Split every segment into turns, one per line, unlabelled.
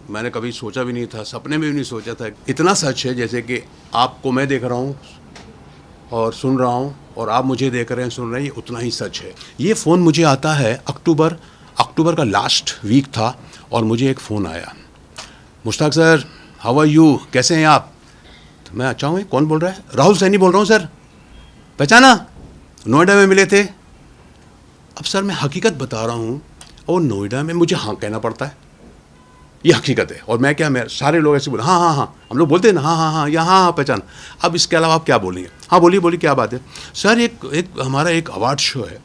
मैंने कभी सोचा भी नहीं था, सपने में भी नहीं सोचा था। इतना सच है जैसे कि आपको मैं देख रहा हूँ और सुन रहा हूँ और आप मुझे देख रहे हैं, सुन रहे हैं, ये उतना ही सच है। ये फ़ोन मुझे आता है अक्टूबर का लास्ट वीक था और मुझे एक फ़ोन आया, Mushtaq sir how are you, कैसे हैं आप? तो मैं अच्छा हूँ। कौन बोल रहा है? राहुल सैनी बोल रहा हूँ सर। पहचाना? नोएडा में मिले थे। अब सर मैं हकीकत बता रहा हूँ और नोएडा में मुझे हाँ कहना पड़ता है, ये हकीकत है। और मैं क्या, मैं सारे लोग ऐसे बोले हाँ हाँ हाँ, हम लोग बोलते हैं ना हाँ हाँ हाँ, या हाँ हाँ पहचान। अब इसके अलावा आप क्या बोलेंगे? हाँ बोलिए बोलिए, क्या बात है? सर एक हमारा एक अवार्ड शो है,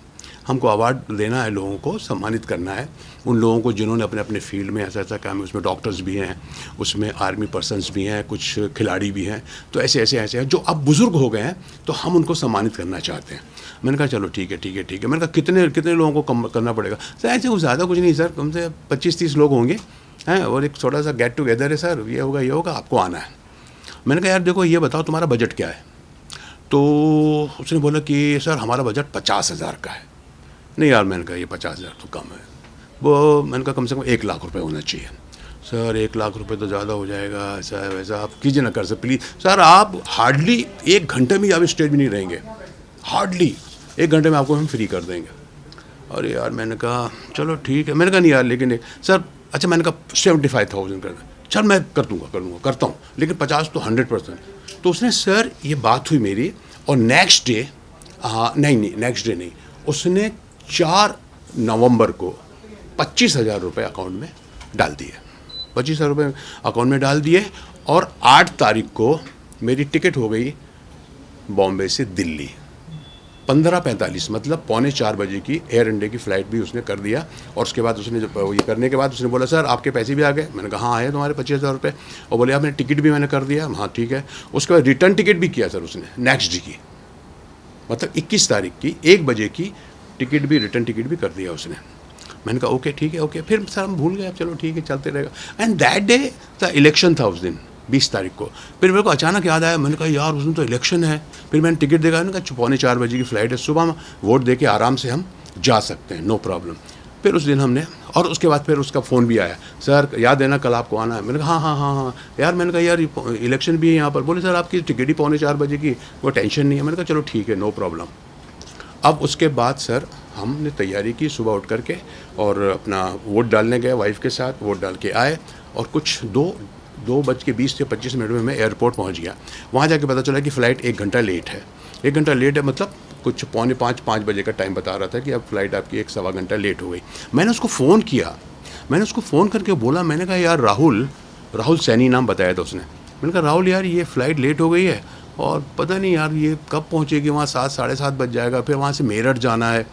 हमको अवार्ड देना है, लोगों को सम्मानित करना है, उन लोगों को जिन्होंने अपने अपने फील्ड में ऐसा ऐसा काम है। उसमें डॉक्टर्स भी हैं, उसमें आर्मी पर्सनस भी हैं, कुछ खिलाड़ी भी हैं, तो ऐसे ऐसे ऐसे हैं जो अब बुज़ुर्ग हो गए हैं, तो हम उनको सम्मानित करना चाहते हैं। मैंने कहा चलो ठीक है ठीक है ठीक है। मैंने कहा कितने कितने लोगों को करना पड़ेगा? सर ऐसे ज़्यादा कुछ नहीं सर, कम से 25-30 लोग होंगे हैं, और एक छोटा सा गेट टुगेदर है सर, ये होगा, आपको आना है। मैंने कहा यार देखो ये बताओ तुम्हारा बजट क्या है? तो उसने बोला कि सर हमारा बजट 50,000 का है। नहीं यार, मैंने कहा ये 50,000 तो कम है। वो मैंने कहा कम से कम 1 लाख रुपए होना चाहिए। सर 1 लाख रुपए तो ज़्यादा हो जाएगा, ऐसा है वैसा, आप कीजिए ना कर सर प्लीज़। सर आप हार्डली 1 घंटे में आप स्टेज में नहीं रहेंगे, हार्डली 1 घंटे में आपको हम फ्री कर देंगे। अरे यार मैंने कहा चलो ठीक है। मैंने कहा नहीं यार लेकिन सर, अच्छा मैंने कहा 75,000 कर दें। चल मैं करता हूँ, लेकिन 50 तो 100%। तो उसने सर, ये बात हुई मेरी, और नेक्स्ट डे नहीं, उसने 4 नवंबर को 25,000 रुपये अकाउंट में डाल दिए। 25,000 रुपये अकाउंट में डाल दिए, और 8 तारीख को मेरी टिकट हो गई बॉम्बे से दिल्ली। 15:45 मतलब 3:45 की एयर इंडिया की फ़्लाइट भी उसने कर दिया। और उसके बाद उसने जब ये करने के बाद उसने बोला सर आपके पैसे भी आ गए। मैंने कहा हाँ आए तुम्हारे 25,000 रुपये। और बोले आपने टिकट भी मैंने कर दिया। हाँ ठीक है। उसके बाद रिटर्न टिकट भी किया सर उसने नेक्स्ट डे की, मतलब 21 तारीख की 1 बजे की टिकट भी, रिटर्न टिकट भी कर दिया उसने। मैंने कहा ओके ठीक है ओके। फिर सर हम भूल गए, अब चलो ठीक है चलते रहेगा। And that day the election था उस दिन 20 तारीख को। फिर मेरे को अचानक याद आया, मैंने कहा यार उस दिन तो इलेक्शन है। फिर मैंने टिकट देखा, मैंने कहा 4:45 बजे की फ़्लाइट है, सुबह में वोट दे के आराम से हम जा सकते हैं, नो प्रॉब्लम। फिर उस दिन हमने, और उसके बाद फिर उसका फ़ोन भी आया, सर याद है ना कल आपको आना है? मैंने कहा हाँ यार। मैंने कहा यार इलेक्शन भी है यहाँ पर। बोले सर आपकी टिकट ही 3:45 बजे की, वो टेंशन नहीं है। मैंने कहा चलो ठीक है नो प्रॉब्लम। अब उसके बाद सर हमने तैयारी की सुबह उठ करके, और अपना वोट डालने गए वाइफ के साथ, वोट डाल के आए, और कुछ 2:20 से 25 मिनट में मैं एयरपोर्ट पहुंच गया। वहाँ जाके पता चला कि फ़्लाइट 1 घंटा लेट है। 1 घंटा लेट है मतलब कुछ 4:45-5 बजे का टाइम बता रहा था कि अब फ़्लाइट आपकी 1 सवा घंटा लेट हो गई। मैंने उसको फ़ोन किया, मैंने उसको फ़ोन करके बोला, मैंने कहा यार राहुल सैनी नाम बताया था उसने। मैंने कहा राहुल यार ये फ़्लाइट लेट हो गई है, और पता नहीं यार ये कब पहुँचेगी वहाँ, 7 साढ़े 7 बज जाएगा, फिर वहाँ से मेरठ जाना है।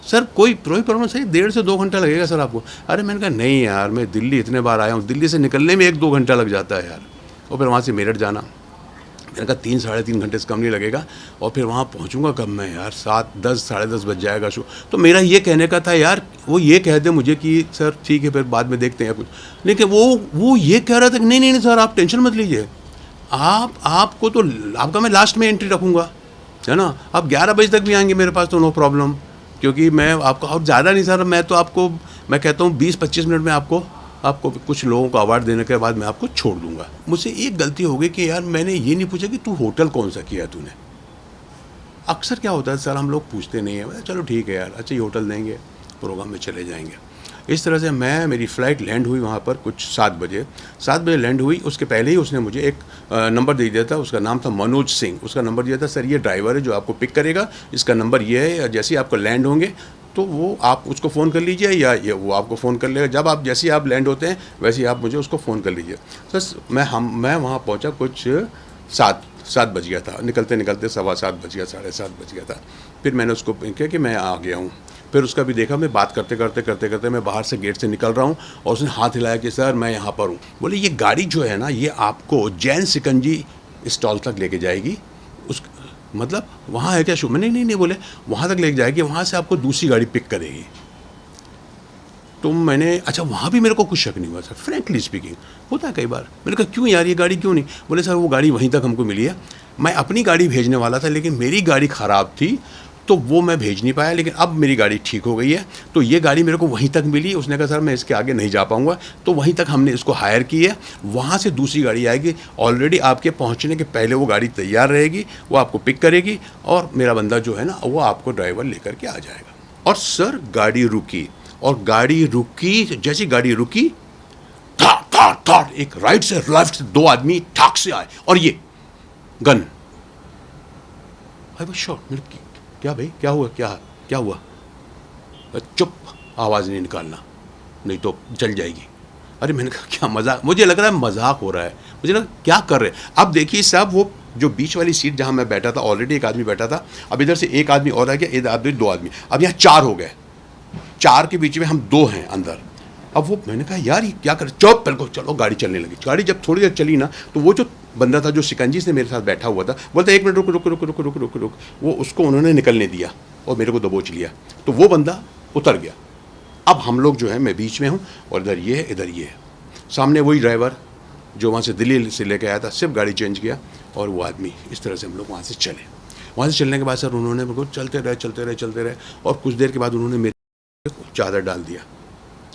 सर कोई प्रॉब्लम सही, 1.5 से 2 घंटा लगेगा सर आपको। अरे मैंने कहा नहीं यार, मैं दिल्ली इतने बार आया हूँ, दिल्ली से निकलने में 1-2 घंटा लग जाता है यार, और फिर वहाँ से मेरठ जाना। मैंने कहा 3 साढ़े 3 घंटे से कम नहीं लगेगा, और फिर वहाँ पहुँचूँगा कब मैं यार, 7-10 साढ़े 10 बज जाएगा शो। तो मेरा ये कहने का था यार, वो ये कह दे मुझे कि सर ठीक है फिर बाद में देखते हैं कुछ, लेकिन वो ये कह रहा था कि नहीं सर आप टेंशन मत लीजिए, आपको तो आपका मैं लास्ट में एंट्री रखूँगा, है ना, आप 11 बजे तक भी आएंगे मेरे पास तो नो प्रॉब्लम, क्योंकि मैं आपको, और ज़्यादा नहीं सर, मैं तो आपको, मैं कहता हूँ 20-25 मिनट में आपको कुछ लोगों को अवार्ड देने के बाद मैं आपको छोड़ दूंगा। मुझसे एक गलती हो गई कि यार मैंने ये नहीं पूछा कि तू होटल कौन सा किया तूने। अक्सर क्या होता है सर, हम लोग पूछते नहीं है, चलो ठीक है यार, अच्छा ये होटल देंगे, प्रोग्राम में चले जाएंगे। इस तरह से मेरी फ़्लाइट लैंड हुई वहाँ पर कुछ 7 बजे लैंड हुई। उसके पहले ही उसने मुझे एक नंबर दे दिया था, उसका नाम था मनोज सिंह। उसका नंबर दिया था, सर ये ड्राइवर है जो आपको पिक करेगा, इसका नंबर ये है, जैसे ही आपको लैंड होंगे तो वो आप उसको फ़ोन कर लीजिए, या वो आपको फ़ोन कर लेगा। जब आप जैसे ही आप लैंड होते हैं वैसे ही आप मुझे उसको फ़ोन कर लीजिए। सर मैं वहाँ पहुँचा कुछ 7 बज गया था, निकलते 7:15 बज गया, 7:30 बज गया था। फिर मैंने उसको कहा कि मैं आ गया हूँ। फिर उसका भी देखा, मैं बात करते मैं बाहर से गेट से निकल रहा हूँ, और उसने हाथ हिलाया कि सर मैं यहाँ पर हूँ। बोले ये गाड़ी जो है ना, ये आपको जैन सिकंजी स्टॉल तक लेके जाएगी। उस मतलब वहाँ है क्या शो? मैंने नहीं बोले वहाँ तक लेके जाएगी, वहाँ से आपको दूसरी गाड़ी पिक करेगी। तो मैंने, अच्छा वहाँ भी मेरे को कुछ शक नहीं हुआ सर, फ्रैंकली स्पीकिंग, होता है कई बार। मैंने कहा क्यों यार ये गाड़ी क्यों नहीं? बोले सर वो गाड़ी वहीं तक हमको मिली है, मैं अपनी गाड़ी भेजने वाला था लेकिन मेरी गाड़ी ख़राब थी, तो वो मैं भेज नहीं पाया, लेकिन अब मेरी गाड़ी ठीक हो गई है। तो ये गाड़ी मेरे को वहीं तक मिली। उसने कहा सर मैं इसके आगे नहीं जा पाऊँगा, तो वहीं तक हमने इसको हायर की है। वहाँ से दूसरी गाड़ी आएगी, ऑलरेडी आपके पहुँचने के पहले वो गाड़ी तैयार रहेगी, वो आपको पिक करेगी और मेरा बंदा जो है ना वो आपको ड्राइवर लेकर के आ जाएगा। और सर गाड़ी रुकी, और गाड़ी रुकी, जैसी गाड़ी रुकी ठाट एक राइट से लेफ्ट से 2 आदमी ठाक से आए और ये गन। I was shocked. क्या भाई, क्या हुआ, क्या हुआ? चुप, आवाज़ नहीं निकालना नहीं तो जल जाएगी। अरे मैंने कहा क्या मजाक, मुझे लग रहा है मजाक हो रहा है, मुझे लगा क्या कर रहे हैं। अब देखिए साहब, वो जो बीच वाली सीट जहाँ मैं बैठा था, ऑलरेडी एक आदमी बैठा था, अब इधर से एक आदमी और आ गया, इधर आदमी 2 आदमी, अब यहाँ 4 हो गए, 4 के बीच में हम 2 हैं अंदर। अब वो मैंने कहा यार ये क्या कर, चुप, बिल्कुल चलो। गाड़ी चलने लगी। गाड़ी जब थोड़ी देर चली ना, तो वो जो बंदा था जो शिकंजी से मेरे साथ बैठा हुआ था, बोलता 1 मिनट रुक रुक रुक रुक रुक रुक रुक। वो उसको उन्होंने निकलने दिया और मेरे को दबोच लिया, तो वो बंदा उतर गया। अब हम लोग जो है, मैं बीच में हूँ और इधर ये है, इधर ये है, सामने वही ड्राइवर जो वहाँ से दिल्ली से लेके आया था, सिर्फ गाड़ी चेंज किया और वो आदमी। इस तरह से हम लोग वहाँ से चले। वहाँ से चलने के बाद सर उन्होंने मेरे को चलते रहे और कुछ देर के बाद उन्होंने मेरे को चादर डाल दिया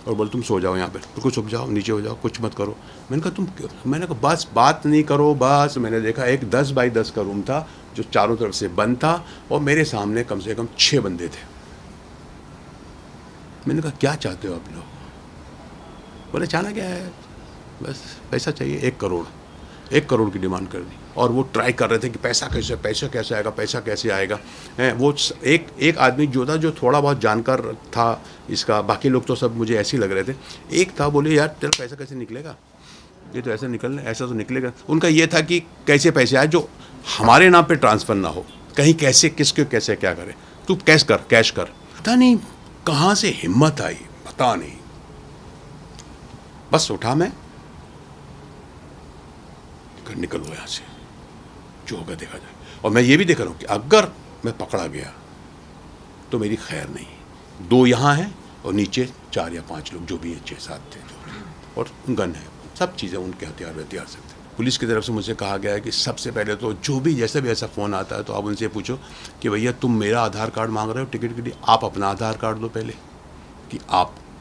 और बोले तुम सो जाओ यहाँ पे, बिल्कुल छुप जाओ, नीचे हो जाओ, कुछ मत करो। मैंने कहा बस बात नहीं करो बस। मैंने देखा एक 10 बाई 10 का रूम था जो चारों तरफ से बंद था और मेरे सामने कम से कम 6 बंदे थे। मैंने कहा क्या चाहते हो आप लोग? बोले चाहना क्या है, बस पैसा चाहिए, 1 करोड़ की डिमांड कर दी। और वो ट्राई कर रहे थे कि पैसा कैसे आएगा। वो एक आदमी जो था, जो थोड़ा बहुत जानकार था इसका, बाकी लोग तो सब मुझे ऐसे ही लग रहे थे। एक था, बोले यार तेरा पैसा कैसे निकलेगा, ये तो ऐसा तो निकलेगा। उनका ये था कि कैसे पैसे आए जो हमारे नाम पे ट्रांसफ़र ना हो, कहीं कैसे किसके कैसे क्या करे, तू कैश कर। पता नहीं कहाँ से हिम्मत आई, पता नहीं। बस उठा मैं, निकलो यहाँ से, जो होगा देखा जाए। और मैं ये भी देख रहा हूँ कि अगर मैं पकड़ा गया तो मेरी खैर नहीं। 2 यहाँ हैं और नीचे 4 या 5 लोग जो भी हैं, 6-7 थे जो, और गन है, सब चीज़ें उनके हथियार सकते। पुलिस की तरफ से मुझे कहा गया है कि सबसे पहले तो जो भी जैसे भी ऐसा फ़ोन आता है तो आप उनसे पूछो कि भैया तुम मेरा आधार कार्ड मांग रहे हो टिकट के लिए, आप अपना आधार कार्ड दो पहले, कि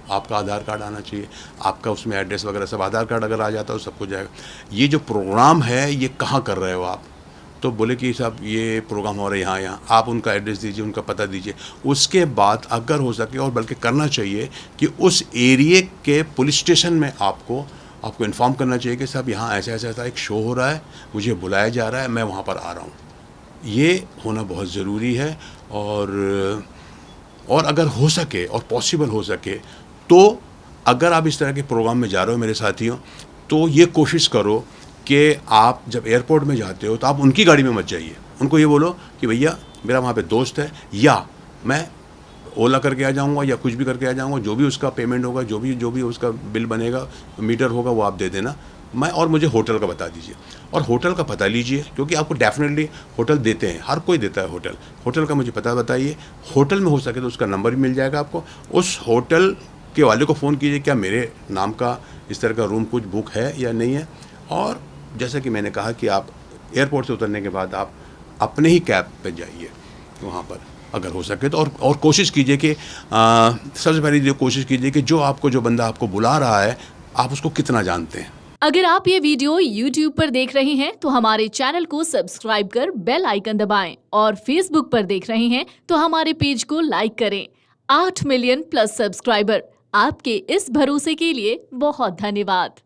आपका आधार कार्ड आना चाहिए, आपका उसमें एड्रेस वगैरह सब, आधार कार्ड अगर आ जाता है तो सब कुछ जाएगा। ये जो प्रोग्राम है ये कहाँ कर रहे हो आप? तो बोले कि साहब ये प्रोग्राम हो रहा है यहाँ, आप उनका एड्रेस दीजिए, उनका पता दीजिए। उसके बाद अगर हो सके, और बल्कि करना चाहिए कि उस एरिए के पुलिस स्टेशन में आपको इन्फॉर्म करना चाहिए कि साहब यहाँ ऐसा एक शो हो रहा है, मुझे बुलाया जा रहा है, मैं वहाँ पर आ रहा हूँ। ये होना बहुत ज़रूरी है। और अगर हो सके और पॉसिबल हो सके तो अगर आप इस तरह के प्रोग्राम में जा रहे हो मेरे साथियों, तो ये कोशिश करो कि आप जब एयरपोर्ट में जाते हो तो आप उनकी गाड़ी में मत जाइए। उनको ये बोलो कि भैया मेरा वहाँ पे दोस्त है, या मैं ओला करके आ जाऊँगा या कुछ भी करके आ जाऊँगा, जो भी उसका पेमेंट होगा, जो भी उसका बिल बनेगा, मीटर होगा, वो आप दे देना। और मुझे होटल का बता दीजिए, और होटल का पता लीजिए, क्योंकि आपको डेफिनेटली होटल देते हैं, हर कोई देता है होटल का मुझे पता बताइए। होटल में हो सके तो उसका नंबर भी मिल जाएगा आपको। उस होटल के वाले को फ़ोन कीजिए, क्या मेरे नाम का इस तरह का रूम कुछ बुक है या नहीं है। और जैसा कि मैंने कहा कि आप एयरपोर्ट से उतरने के बाद आप अपने ही कैब पे जाइए वहाँ पर, अगर हो सके तो। और कोशिश कीजिए कि सबसे पहले कोशिश कीजिए कि जो बंदा आपको बुला रहा है, आप उसको कितना जानते हैं।
अगर आप ये वीडियो YouTube पर देख रहे हैं तो हमारे चैनल को सब्सक्राइब कर बेल आइकन दबाएं, और Facebook पर देख रहे हैं तो हमारे पेज को लाइक करें। 8 मिलियन प्लस सब्सक्राइबर, आपके इस भरोसे के लिए बहुत धन्यवाद।